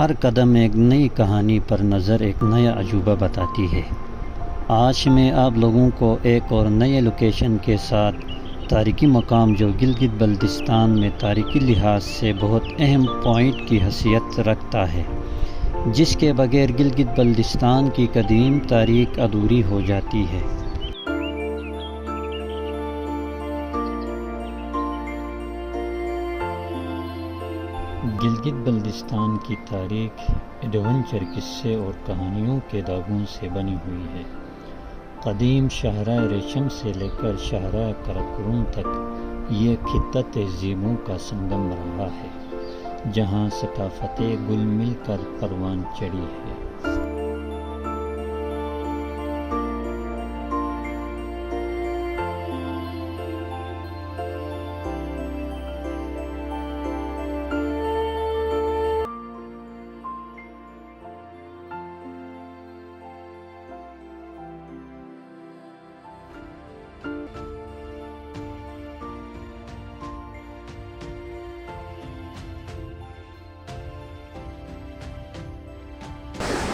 ہر قدم ایک نئی کہانی پر نظر ایک نیا عجوبہ بتاتی ہے۔ آج میں آپ لوگوں کو ایک اور نئے لوکیشن کے ساتھ تاریخی مقام جو گلگت بلتستان میں تاریخی لحاظ سے بہت اہم پوائنٹ کی حیثیت رکھتا ہے، جس کے بغیر گلگت بلتستان کی قدیم تاریخ ادھوری ہو جاتی ہے۔ گلگت بلتستان کی تاریخ ایڈونچر قصے اور کہانیوں کے داغوں سے بنی ہوئی ہے۔ قدیم شاہراہ ریشم سے لے کر شاہراہ قراقرم تک یہ خطہ تہذیبوں کا سنگم رہا ہے، جہاں ثقافتیں گل مل کر پروان چڑھی ہے۔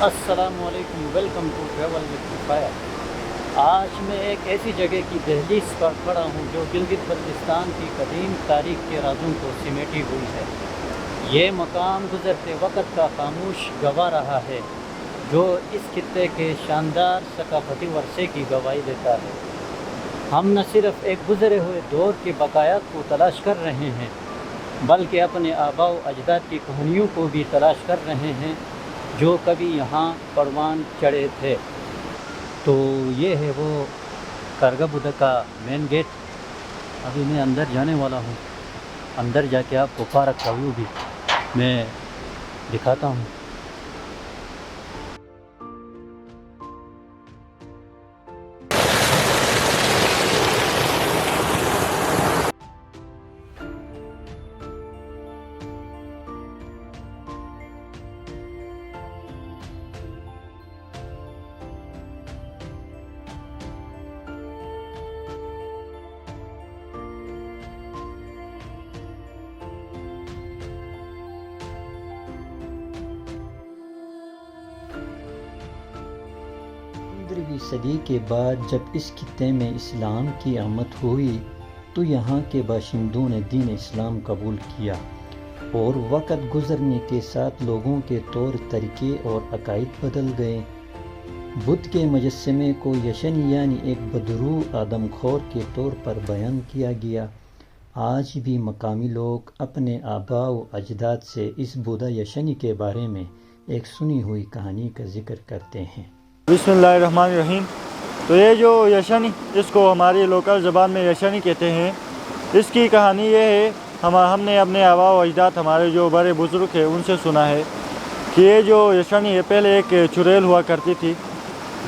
السلام علیکم، welcome to travel with fire. آج میں ایک ایسی جگہ کی دہلیز پر کھڑا ہوں جو گلگت بلتستان کی قدیم تاریخ کے رازوں کو سمیٹی ہوئی ہے۔ یہ مقام گزرتے وقت کا خاموش گواہ رہا ہے، جو اس خطے کے شاندار ثقافتی ورثے کی گواہی دیتا ہے۔ ہم نہ صرف ایک گزرے ہوئے دور کے بقایات کو تلاش کر رہے ہیں، بلکہ اپنے آباء و اجداد کی کہانیوں کو بھی تلاش کر رہے ہیں جو کبھی یہاں پروان چڑھے تھے۔ تو یہ ہے وہ کارگا بدھا کا مین گیٹ۔ ابھی میں اندر جانے والا ہوں۔ اندر جا کے آپ کو پارک کا ویو بھی میں دکھاتا ہوں۔ صدی کے بعد جب اس خطے میں اسلام کی آمد ہوئی تو یہاں کے باشندوں نے دین اسلام قبول کیا، اور وقت گزرنے کے ساتھ لوگوں کے طور طریقے اور عقائد بدل گئے۔ بدھ کے مجسمے کو یشنی یعنی ایک بدرو آدم خور کے طور پر بیان کیا گیا۔ آج بھی مقامی لوگ اپنے آباء و اجداد سے اس بودھا یشنی کے بارے میں ایک سنی ہوئی کہانی کا ذکر کرتے ہیں۔ بسم اللہ الرحمن الرحیم۔ تو یہ جو یشنی، اس کو ہماری لوکل زبان میں یشنی کہتے ہیں، اس کی کہانی یہ ہے، ہم نے اپنے آباء و اجداد، ہمارے جو بڑے بزرگ ہیں، ان سے سنا ہے کہ یہ جو یشنی ہے پہلے ایک چڑیل ہوا کرتی تھی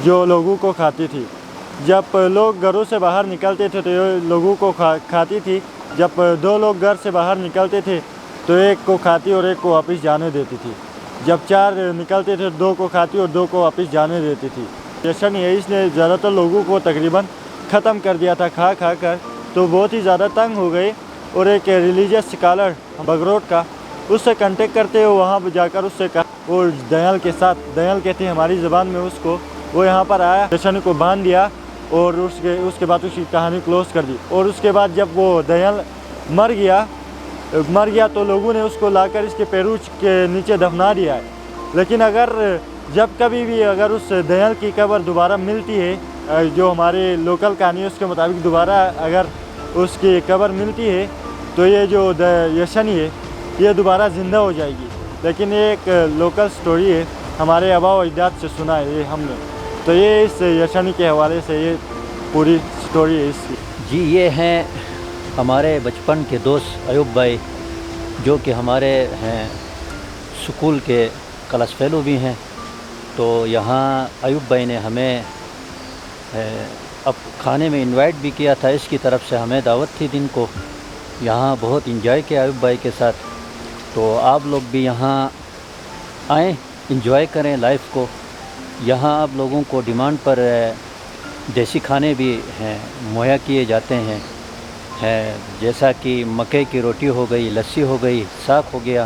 جو لوگوں کو کھاتی تھی۔ جب لوگ گھروں سے باہر نکلتے تھے تو یہ لوگوں کو کھاتی تھی۔ جب دو لوگ گھر سے باہر نکلتے تھے تو ایک کو کھاتی اور ایک کو واپس جانے دیتی تھی۔ جب چار نکلتے تھے دو کو کھاتی اور دو کو واپس جانے دیتی تھی۔ یشنی ہے، اس نے زیادہ تر لوگوں کو تقریباً ختم کر دیا تھا کھا کر، تو بہت ہی زیادہ تنگ ہو گئے، اور ایک ریلیجیس اسکالر بگروٹ کا اس سے کانٹیکٹ کرتے ہوئے وہاں جا کر اس سے کہا، وہ دیال کے ساتھ، دیال کہتے ہیں ہماری زبان میں اس کو، وہ یہاں پر آیا، یشنی کو باندھ دیا اور اس کے بعد اس کی کہانی کلوز کر دی۔ اور اس کے بعد جب وہ دیال مر گیا تو لوگوں نے اس کو لا کر اس کے پیروں کے نیچے دفنا دیا ہے۔ لیکن جب کبھی بھی اگر اس دیال کی قبر دوبارہ ملتی ہے، جو ہمارے لوکل کہانی ہے اس کے مطابق دوبارہ اگر اس کی قبر ملتی ہے تو یہ جو یشنی ہے یہ دوبارہ زندہ ہو جائے گی۔ لیکن یہ ایک لوکل سٹوری ہے، ہمارے آباء و اجداد سے سنا ہے یہ ہم نے۔ تو یہ اس یشنی کے حوالے سے یہ پوری سٹوری ہے اس کی۔ جی، یہ ہیں ہمارے بچپن کے دوست ایوب بھائی، جو کہ ہمارے ہیں سکول کے کلاس فیلو بھی ہیں۔ تو یہاں ایوب بھائی نے ہمیں اب کھانے میں انوائٹ بھی کیا تھا، اس کی طرف سے ہمیں دعوت تھی دن کو۔ یہاں بہت انجوائے کیا ایوب بھائی کے ساتھ۔ تو آپ لوگ بھی یہاں آئیں، انجوائے کریں لائف کو۔ یہاں آپ لوگوں کو ڈیمانڈ پر دیسی کھانے بھی ہیں مہیا کیے جاتے ہیں، جیسا کہ مکئی کی روٹی ہو گئی، لسی ہو گئی، ساگ ہو گیا،